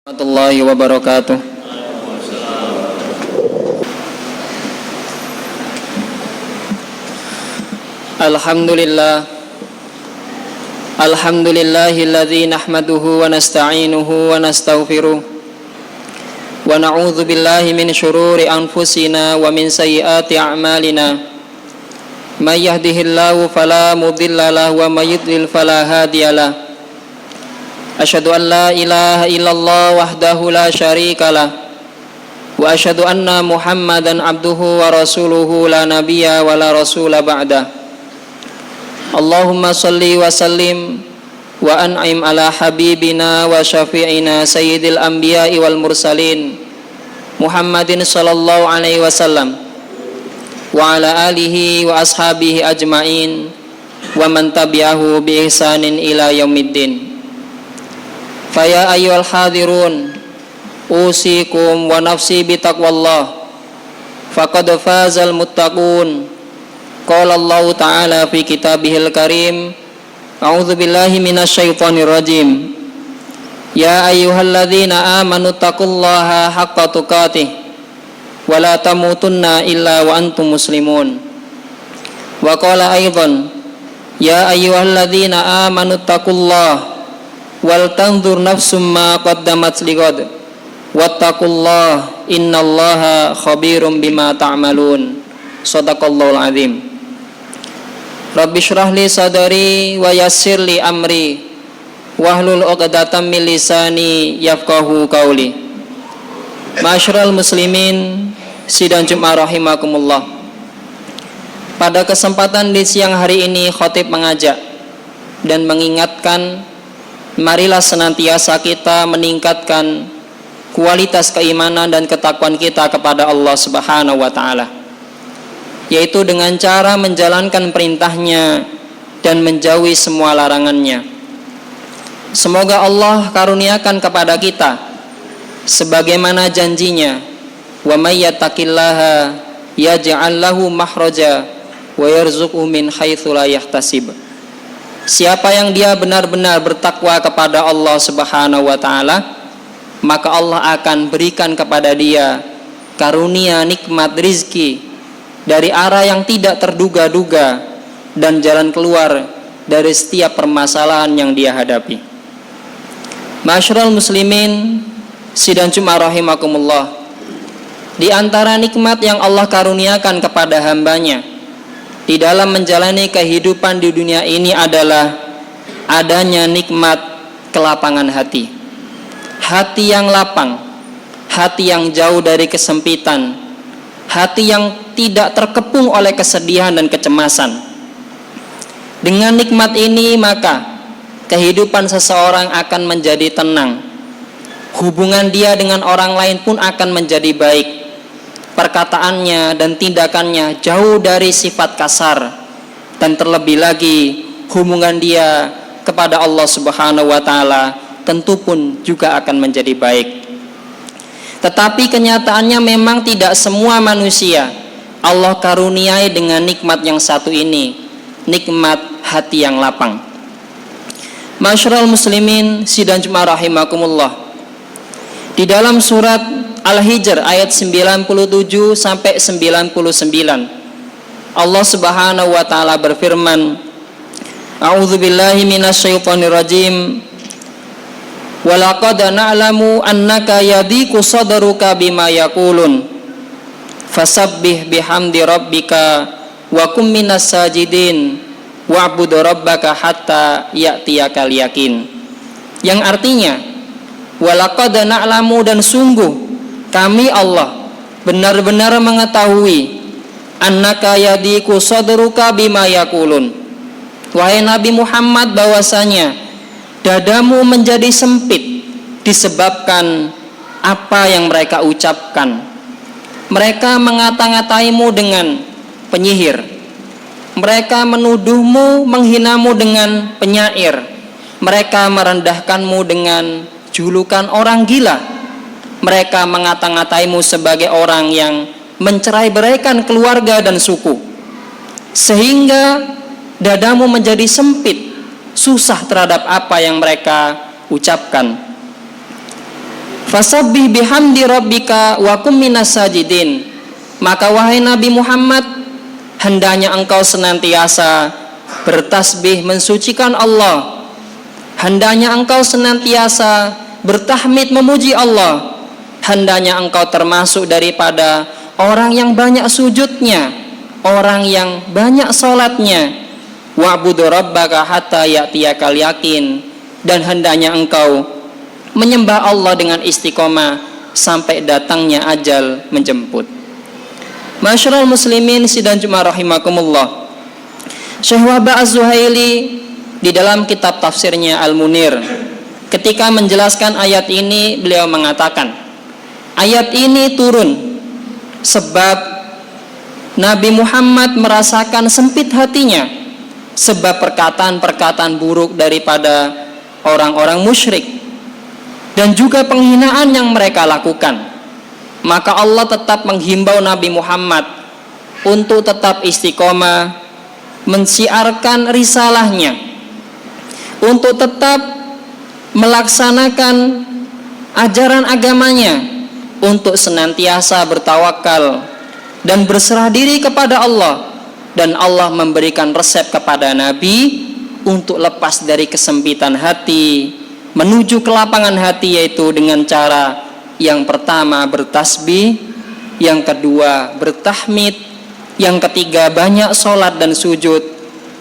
Warahmatullahi wabarakatuh. Alhamdulillahilladzi nahmaduhu wa nasta'inuhu wa nastaghfiruh wa na'udzu billahi min syururi anfusina wa min sayyiati a'malina. May yahdihillahu fala mudilla lahu wa may yudlil fala hadiyalah. Asyhadu an la ilaha illallah wahdahu la syarikalah wa asyhadu anna Muhammadan abduhu wa rasuluhu la nabiyya wa la rasula ba'dah. Allahumma salli wa sallim wa an'im ala habibina wa syafi'ina sayyidil anbiya'i wal mursalin Muhammadin sallallahu alaihi wasallam wa ala alihi wa ashabihi ajma'in wa man tabi'ahu bi ihsanin ila yaumiddin. Faya ayyuhal hadirun usikum wa nafsi bitaqwallah faqad fazal muttaqun. Qala Allah ta'ala fi kitabihil karim, a'udzu billahi minasyaitonir rajim. Ya ayyuhalladzina amanu taqullaha haqqa tuqatih wa la tamutunna illa wa antum muslimun. Wa qala aidan, ya ayyuhalladzina amanu taqullaha wal tanzur nafsum ma qaddamat lighad wattaqullah innallaha khabirum bima ta'malun. Shadaqallahul azim. Rabbi shrah li sadri wa yassir li amri wahlul 'uqdatam min lisani yafqahu qawli. Ma'asyiral muslimin sidang Jumat rahimakumullah. Pada kesempatan di siang hari ini khatib mengajak dan mengingatkan, marilah senantiasa kita meningkatkan kualitas keimanan dan ketakwaan kita kepada Allah Subhanahu wa taala, yaitu dengan cara menjalankan perintahnya dan menjauhi semua larangannya. Semoga Allah karuniakan kepada kita sebagaimana janjinya, wa may yattaqillaha yaj'al lahu makhraja wa yarzuqhu min haitsu la yahtasib. Siapa yang dia benar-benar bertakwa kepada Allah Subhanahu wa taala, maka Allah akan berikan kepada dia karunia nikmat rizki dari arah yang tidak terduga-duga dan jalan keluar dari setiap permasalahan yang dia hadapi. Ma'asyiral muslimin sidang Jumat rahimakumullah, di antara nikmat yang Allah karuniakan kepada hambanya di dalam menjalani kehidupan di dunia ini adalah adanya nikmat kelapangan hati. Hati yang lapang, hati yang jauh dari kesempitan, hati yang tidak terkepung oleh kesedihan dan kecemasan. Dengan nikmat ini maka kehidupan seseorang akan menjadi tenang. Hubungan dia dengan orang lain pun akan menjadi baik. Perkataannya dan tindakannya jauh dari sifat kasar, dan terlebih lagi hubungan dia kepada Allah Subhanahu wa taala tentu pun juga akan menjadi baik. Tetapi kenyataannya memang tidak semua manusia Allah karuniai dengan nikmat yang satu ini, nikmat hati yang lapang. Ma'asyiral muslimin sidang Jumat rahimakumullah, di dalam surat Al-Hijr ayat 97 sampai 99 Allah Subhanahu wa taala berfirman, a'udzu billahi minasyaitonir rajim, wa laqad na'lamu annaka yadiku sadruka bima yaqulun fasabbih bihamdi rabbika wa kum minas sajidin wa'bud rabbaka hatta ya'tiyakal yakin. Yang artinya, wa laqad na'lamu, dan sungguh kami Allah benar-benar mengetahui, annaka yadiku sadruka bima yaqulun, wahai Nabi Muhammad, bahwasanya dadamu menjadi sempit disebabkan apa yang mereka ucapkan. Mereka mengata-ngataimu dengan penyihir, mereka menuduhmu, menghinamu dengan penyair, mereka merendahkanmu dengan julukan orang gila. Mereka mengata-ngataimu sebagai orang yang mencerai-beraikan keluarga dan suku, sehingga dadamu menjadi sempit, susah terhadap apa yang mereka ucapkan. Fasabbih bihamdi rabbika wa kum minas sajidin. Maka wahai Nabi Muhammad, hendaknya engkau senantiasa bertasbih mensucikan Allah. Hendaknya engkau senantiasa bertahmid memuji Allah. Hendaknya engkau termasuk daripada orang yang banyak sujudnya, orang yang banyak salatnya. Wa'budu rabbaka hatta ya'tiyakal yakin. Dan hendaknya engkau menyembah Allah dengan istiqomah sampai datangnya ajal menjemput. Masyarul muslimin sidang Jumat rahimakumullah. Syekh Wahbah Az-Zuhaili di dalam kitab tafsirnya Al-Munir, ketika menjelaskan ayat ini, beliau mengatakan, ayat ini turun sebab Nabi Muhammad merasakan sempit hatinya sebab perkataan-perkataan buruk daripada orang-orang musyrik dan juga penghinaan yang mereka lakukan. Maka Allah tetap menghimbau Nabi Muhammad untuk tetap istiqomah mensiarkan risalahnya, untuk tetap melaksanakan ajaran agamanya, untuk senantiasa bertawakal dan berserah diri kepada Allah. Dan Allah memberikan resep kepada Nabi untuk lepas dari kesempitan hati menuju kelapangan hati, yaitu dengan cara yang pertama bertasbih, yang kedua bertahmid, yang ketiga banyak sholat dan sujud,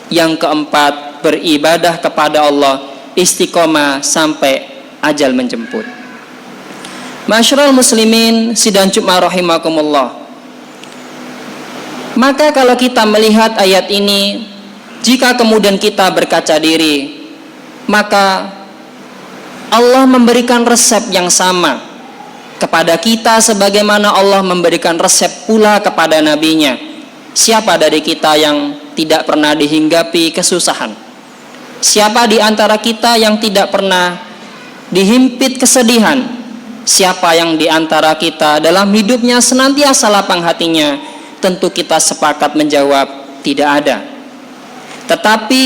yang keempat beribadah kepada Allah istiqomah sampai ajal menjemput. Masyarul muslimin sidang Jumat rahimakumullah. Maka kalau kita melihat ayat ini, jika kemudian kita berkaca diri, maka Allah memberikan resep yang sama kepada kita sebagaimana Allah memberikan resep pula kepada nabinya. Siapa dari kita yang tidak pernah dihinggapi kesusahan? Siapa di antara kita yang tidak pernah dihimpit kesedihan? Siapa yang di antara kita dalam hidupnya senantiasa lapang hatinya? Tentu kita sepakat menjawab tidak ada. Tetapi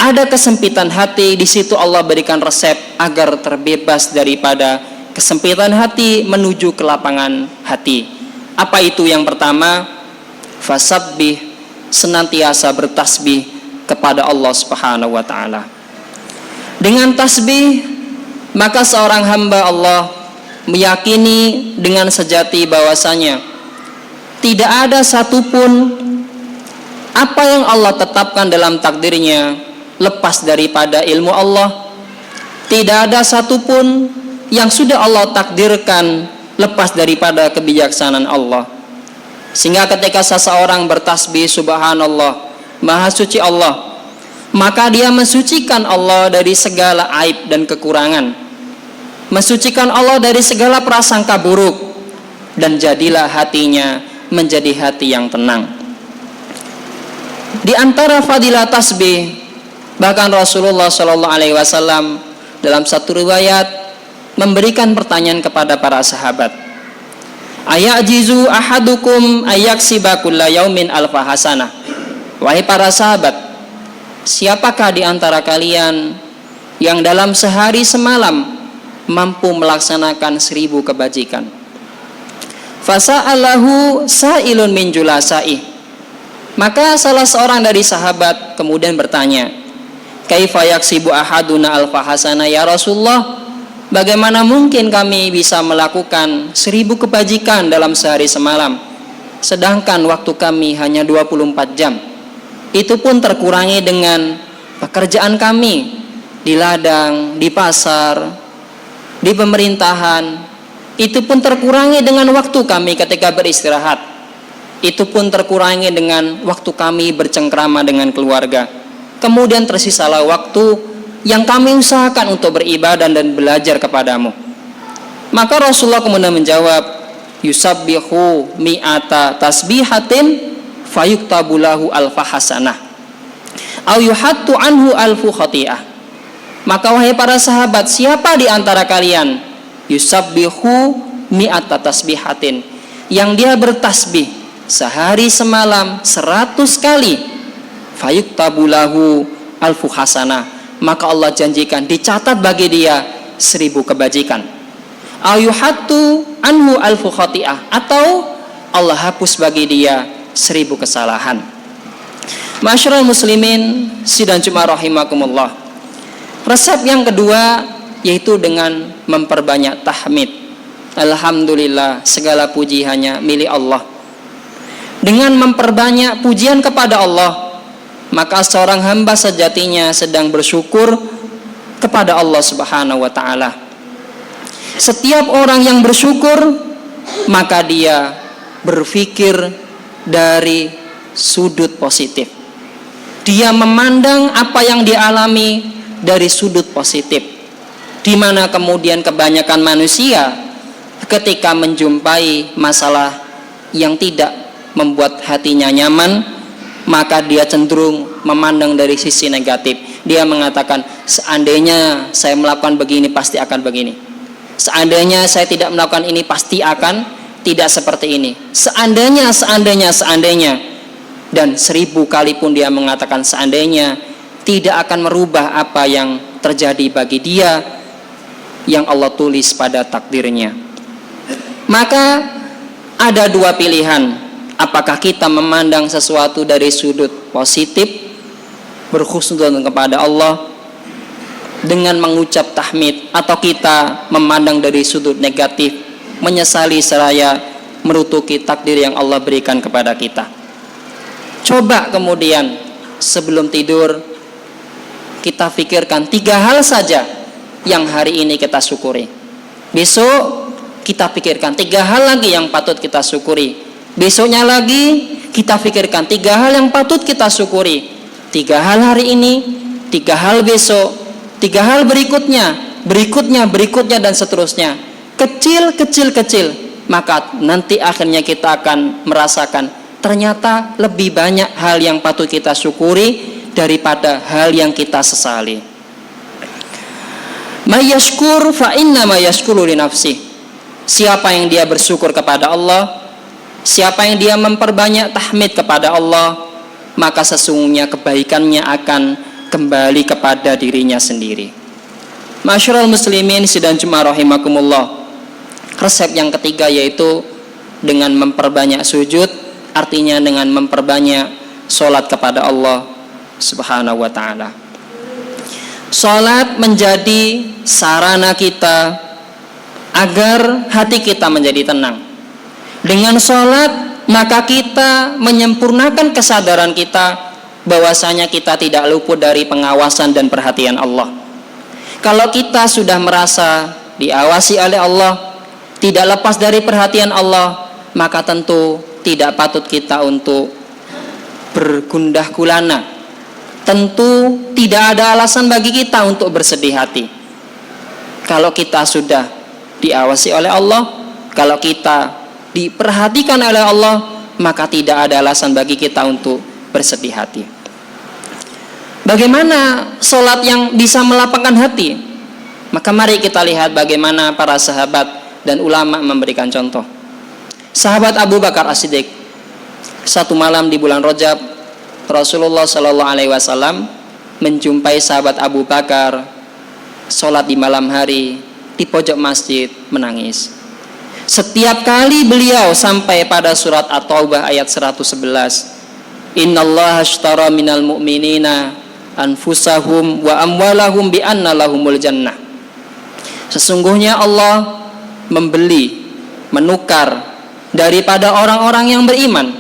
ada kesempitan hati, di situ Allah berikan resep agar terbebas daripada kesempitan hati menuju kelapangan hati. Apa itu? Yang pertama, fasabbih, senantiasa bertasbih kepada Allah Subhanahu wa taala. Dengan tasbih, maka seorang hamba Allah meyakini dengan sejati bahwasanya tidak ada satupun apa yang Allah tetapkan dalam takdirnya lepas daripada ilmu Allah. Tidak ada satupun yang sudah Allah takdirkan lepas daripada kebijaksanaan Allah. Sehingga ketika seseorang bertasbih subhanallah, maha suci Allah, maka dia mensucikan Allah dari segala aib dan kekurangan, mensucikan Allah dari segala prasangka buruk, dan jadilah hatinya menjadi hati yang tenang. Di antara fadilah tasbih, bahkan Rasulullah SAW dalam satu riwayat memberikan pertanyaan kepada para sahabat, ayajizu ahadukum ayaksiba kulla yaumin alfa hasanah. Wahai para sahabat, siapakah di antara kalian yang dalam sehari semalam mampu melaksanakan 1000 kebajikan? Fasa'alahu sa'ilun min julasai. Maka salah seorang dari sahabat kemudian bertanya, kaifa yaksibu ahaduna alfa hasanah ya Rasulullah? Bagaimana mungkin kami bisa melakukan 1000 kebajikan dalam sehari semalam, sedangkan waktu kami hanya 24 jam? Itu pun terkurangi dengan pekerjaan kami di ladang, di pasar, di pemerintahan. Itu pun terkurangi dengan waktu kami ketika beristirahat. Itu pun terkurangi dengan waktu kami bercengkrama dengan keluarga. Kemudian tersisalah waktu yang kami usahakan untuk beribadah dan belajar kepadamu. Maka Rasulullah kemudian menjawab, yusabbihu mi'ata tasbihatin fayuktabulahu alfa hasanah au yuhattu anhu alfu khati'ah. Maka wahai para sahabat, siapa di antara kalian yusabbihu mi'ata tasbihatin, yang dia bertasbih sehari semalam 100 kali, fayuktabulahu alfu hasanah, maka Allah janjikan dicatat bagi dia 1000 kebajikan. ayuhattu anhu alfu khati'ah, atau Allah hapus bagi dia 1000 kesalahan. Masyarul muslimin sidang Jumat rahimakumullah. Resep yang kedua yaitu dengan memperbanyak tahmid. Alhamdulillah, segala puji hanya milik Allah. Dengan memperbanyak pujian kepada Allah, maka seorang hamba sejatinya sedang bersyukur kepada Allah Subhanahu wa taala. Setiap orang yang bersyukur, maka dia berpikir dari sudut positif. Dia memandang apa yang dialami dari sudut positif. Di mana kemudian kebanyakan manusia ketika menjumpai masalah yang tidak membuat hatinya nyaman, maka dia cenderung memandang dari sisi negatif. Dia mengatakan, seandainya saya melakukan begini pasti akan begini. Seandainya saya tidak melakukan ini pasti akan tidak seperti ini. Seandainya. Dan 1000 kali pun dia mengatakan seandainya, tidak akan merubah apa yang terjadi bagi dia yang Allah tulis pada takdirnya. Maka ada 2 pilihan. Apakah kita memandang sesuatu dari sudut positif, berkhusnuzon kepada Allah dengan mengucap tahmid, atau kita memandang dari sudut negatif, menyesali seraya merutuki takdir yang Allah berikan kepada kita. Coba kemudian sebelum tidur kita pikirkan 3 hal saja yang hari ini kita syukuri. Besok kita pikirkan 3 hal lagi yang patut kita syukuri. Besoknya lagi kita pikirkan 3 hal yang patut kita syukuri. 3 hal hari ini, 3 hal besok, 3 hal berikutnya dan seterusnya. Kecil. Maka nanti akhirnya kita akan merasakan ternyata lebih banyak hal yang patut kita syukuri daripada hal yang kita sesali. Mayashkur fa inna mayashkuru li nafsi. Siapa yang dia bersyukur kepada Allah, siapa yang dia memperbanyak tahmid kepada Allah, maka sesungguhnya kebaikannya akan kembali kepada dirinya sendiri. Masyarul muslimin sidang Jumat rahimakumullah. Resep yang ketiga yaitu dengan memperbanyak sujud, artinya dengan memperbanyak salat kepada Allah Subhanahu wa taala. Salat menjadi sarana kita agar hati kita menjadi tenang. Dengan salat maka kita menyempurnakan kesadaran kita bahwasanya kita tidak luput dari pengawasan dan perhatian Allah. Kalau kita sudah merasa diawasi oleh Allah, tidak lepas dari perhatian Allah, maka tentu tidak patut kita untuk bergundah gulana. Tentu tidak ada alasan bagi kita untuk bersedih hati. Kalau kita sudah diawasi oleh Allah, kalau kita diperhatikan oleh Allah, maka tidak ada alasan bagi kita untuk bersedih hati. Bagaimana sholat yang bisa melapangkan hati? Maka mari kita lihat bagaimana para sahabat dan ulama memberikan contoh. Sahabat Abu Bakar As-Siddiq, satu malam di bulan Rajab, Rasulullah SAW menjumpai sahabat Abu Bakar sholat di malam hari di pojok masjid menangis. Setiap kali beliau sampai pada surat At-Taubah ayat 111, Innallaha ashtara minal mu'minina anfusahum wa amwalahum bi anna lahumul jannah. Sesungguhnya Allah menukar daripada orang-orang yang beriman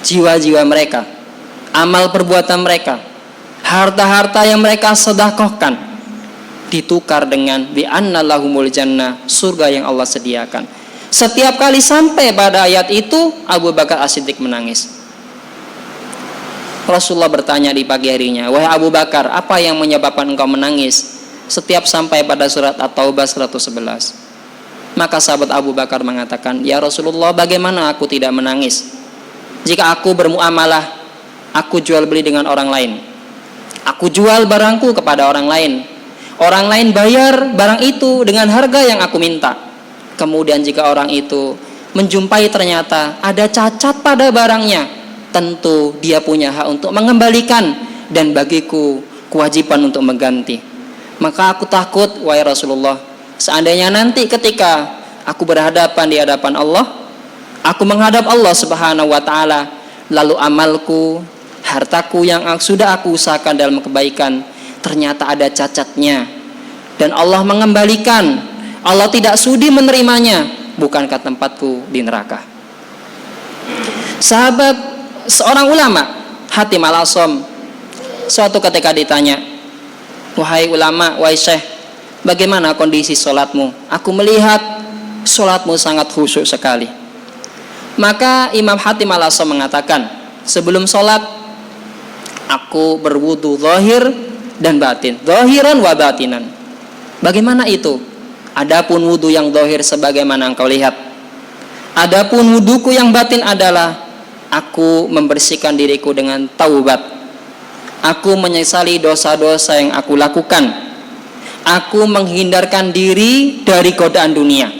jiwa-jiwa mereka, amal perbuatan mereka, harta-harta yang mereka sedekahkan, ditukar dengan bi anna lahumul jannah, surga yang Allah sediakan. Setiap kali sampai pada ayat itu, Abu Bakar As-Siddiq menangis. Rasulullah bertanya di pagi harinya, wahai Abu Bakar, apa yang menyebabkan engkau menangis setiap sampai pada surat At-Taubah 111? Maka sahabat Abu Bakar mengatakan, ya Rasulullah, bagaimana aku tidak menangis jika aku bermuamalah, aku jual beli dengan orang lain, aku jual barangku kepada orang lain, orang lain bayar barang itu dengan harga yang aku minta. Kemudian jika orang itu menjumpai ternyata ada cacat pada barangnya, tentu dia punya hak untuk mengembalikan dan bagiku kewajiban untuk mengganti. Maka aku takut, wahai Rasulullah, Seandainya nanti ketika aku berhadapan di hadapan Allah, aku menghadap Allah Subhanahu wa taala, lalu amalku, hartaku yang sudah aku usahakan dalam kebaikan ternyata ada cacatnya dan Allah mengembalikan, Allah tidak sudi menerimanya, bukankah tempatku di neraka? Sahabat seorang ulama, Hatim Al-Asam, suatu ketika ditanya, wahai ulama, wahai syekh, bagaimana kondisi sholatmu? Aku melihat sholatmu sangat khusyuk sekali. Maka Imam Hatim Al-Asam mengatakan, sebelum sholat aku berwudu zahir dan batin, zahiran wa batinan. Bagaimana itu? Adapun wudu yang zahir sebagaimana engkau lihat. Adapun wuduku yang batin adalah aku membersihkan diriku dengan taubat. Aku menyesali dosa-dosa yang aku lakukan. Aku menghindarkan diri dari godaan dunia.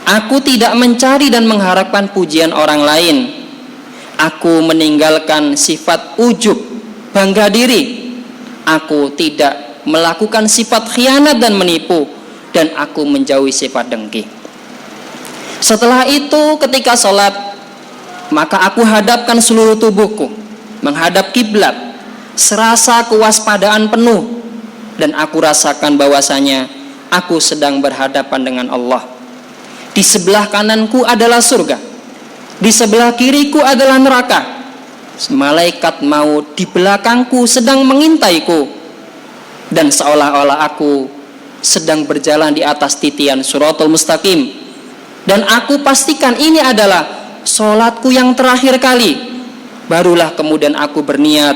Aku tidak mencari dan mengharapkan pujian orang lain. Aku meninggalkan sifat ujub, bangga diri. Aku tidak melakukan sifat khianat dan menipu. Dan aku menjauhi sifat dengki. Setelah itu ketika sholat, maka aku hadapkan seluruh tubuhku menghadap kiblat, serasa kewaspadaan penuh, dan aku rasakan bahwasanya aku sedang berhadapan dengan Allah. Di sebelah kananku adalah surga, di sebelah kiriku adalah neraka. Malaikat maut di belakangku sedang mengintaiku, dan seolah-olah aku sedang berjalan di atas titian Shiratal Mustaqim. Dan aku pastikan ini adalah sholatku yang terakhir kali. Barulah kemudian aku berniat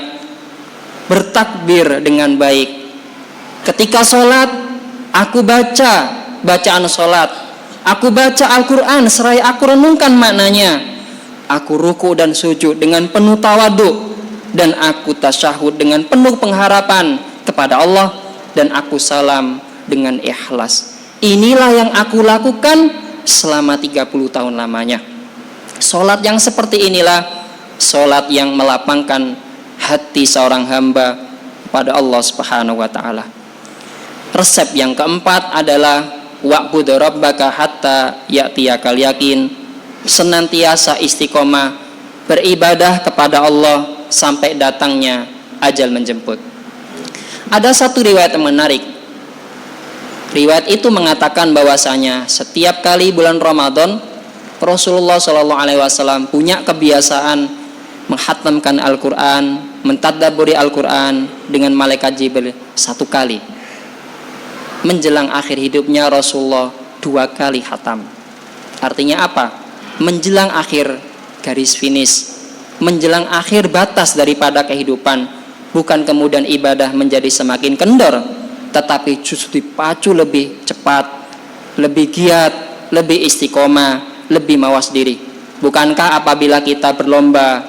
bertakbir dengan baik. Ketika sholat, aku baca bacaan sholat, aku baca Al-Quran seraya aku renungkan maknanya. Aku ruku dan sujud dengan penuh tawadhu, dan aku tasyahud dengan penuh pengharapan kepada Allah, dan aku salam dengan ikhlas. Inilah yang aku lakukan selama 30 tahun lamanya. Sholat yang seperti inilah sholat yang melapangkan hati seorang hamba pada Allah Subhanahu wa ta'ala. Resep yang keempat adalah wa'bud rabbaka hatta ya'tiyakal yakin. Senantiasa istiqomah beribadah kepada Allah sampai datangnya ajal menjemput. Ada satu riwayat yang menarik. Riwayat itu mengatakan bahwasanya setiap kali bulan Ramadan Rasulullah SAW punya kebiasaan menghatamkan Al-Quran, mentadabburi Al-Quran dengan malaikat Jibril 1 kali. Menjelang akhir hidupnya Rasulullah 2 kali khatam. Artinya apa? Menjelang akhir garis finish, menjelang akhir batas daripada kehidupan, bukan kemudian ibadah menjadi semakin kendor, tetapi justru dipacu lebih cepat, lebih giat, lebih istiqomah, lebih mawas diri. Bukankah apabila kita berlomba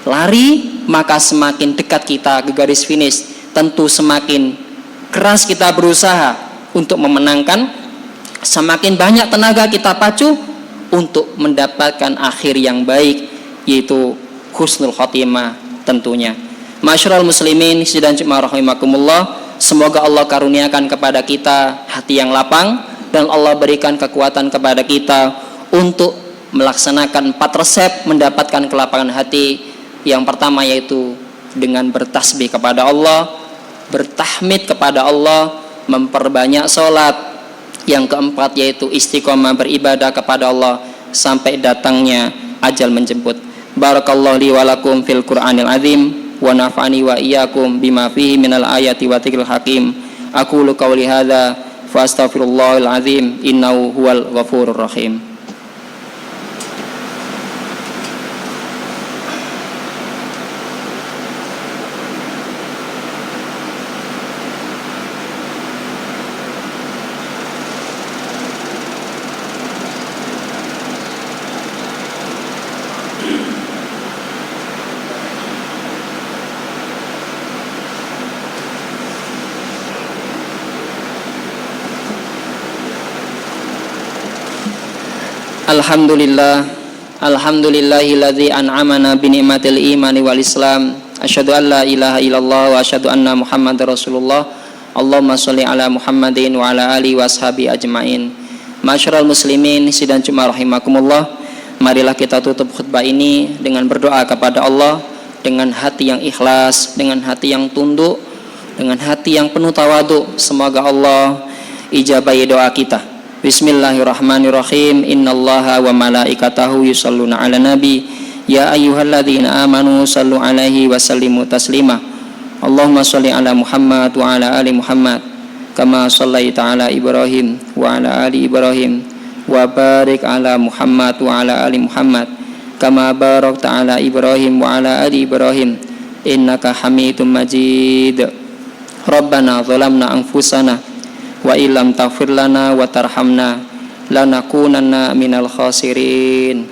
lari, maka semakin dekat kita ke garis finish, tentu semakin keras kita berusaha untuk memenangkan, semakin banyak tenaga kita pacu untuk mendapatkan akhir yang baik, yaitu husnul khotimah tentunya. Masyarul muslimin sidang jemaah rahimakumullah, semoga Allah karuniakan kepada kita hati yang lapang, dan Allah berikan kekuatan kepada kita untuk melaksanakan 4 resep mendapatkan kelapangan hati. Yang pertama yaitu dengan bertasbih kepada Allah, bertahmid kepada Allah, memperbanyak sholat. Yang keempat yaitu istiqomah beribadah kepada Allah sampai datangnya ajal menjemput. Barakallahu li wa lakum fil Qur'anil azim, wa nafa'ani wa iyyakum bima fihi minal ayati wa dzikril hakim. Aqulu qawli hadza fa astaghfirullahal azim innahu huwal ghafurur rahim. Alhamdulillahilladzi an'amana bi ni'matil imani wal islam. Asyhadu an la ilaha illallah wa asyhadu anna Muhammadar Rasulullah. Allahumma sholli ala Muhammadin wa ala alihi washabi ajmain. Masyarul muslimin sidang Jumat rahimakumullah. Marilah kita tutup khutbah ini dengan berdoa kepada Allah dengan hati yang ikhlas, dengan hati yang tunduk, dengan hati yang penuh tawadu. Semoga Allah ijabahi doa kita. Bismillahirrahmanirrahim. Innallaha wa malaikatahu yusholluna 'alan nabi. Ya ayyuhalladzina amanu shallu 'alaihi wa sallimu taslima. Allahumma sholli ala Muhammad wa ala ali Muhammad kama shallaita ala Ibrahim wa ala ali Ibrahim wa barik ala Muhammad wa ala ali Muhammad kama barakta ala Ibrahim wa ala ali Ibrahim innaka Hamidum Majid. Rabbana zalamna anfusana wa illam taghfir lana wa tarhamna lanakunanna minal khasirin.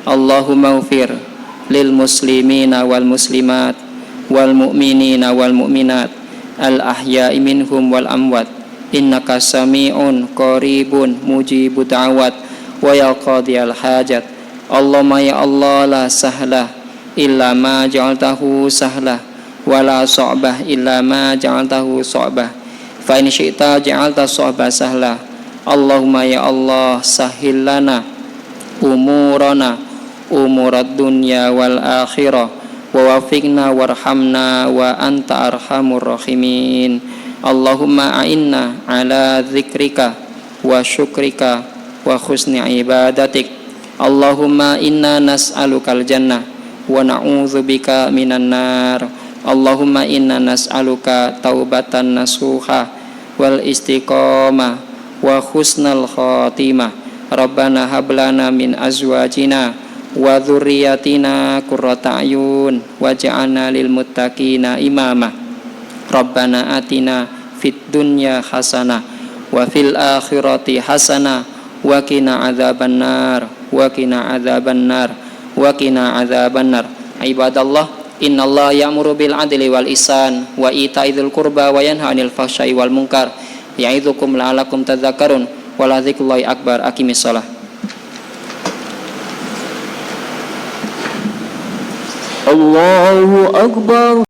Allahumma ighfir lil muslimina wal muslimat wal mu'minina wal mu'minat al ahya'i minhum wal amwat innaka sami'un qaribun mujibud da'awat wa ya qadiyal hajat. Allahumma ya Allah la sahla illa ma ja'altahu sahla wa la su'bah illa ma ja'altahu su'bah fa in syi'ta ja'alta su'bah sahla. Allahumma ya Allah sahhil lana umurana umurad dunya wal akhirah wa wafiqna warhamna wa anta arhamur rahimin. Allahumma a'inna ala dzikrika wa syukrika wa husni ibadatik. Allahumma inna nas'alukal jannah wa na'udzubika minan nar. Allahumma inna nas'aluka taubatan nasuha wal istiqamah wa husnal khatimah. Rabbana hablana min azwajina wa dzurriyyatina qurrata a'yun waj'alna lil muttaqina imama. Rabbana atina fid dunya hasanah wa fil akhirati hasanah wa qina adzabannar wa qina adzabannar wa qina adzabannar. Ibadallah, innallaha ya'muru bil adli wal ihsan wa ita'idzil qurba wa yanha 'anil fahsya'i wal munkar ya'idzukum la'allakum tadhakkarun wa la dzikrullahi akbar. Aqimis shalah. Allahu akbar.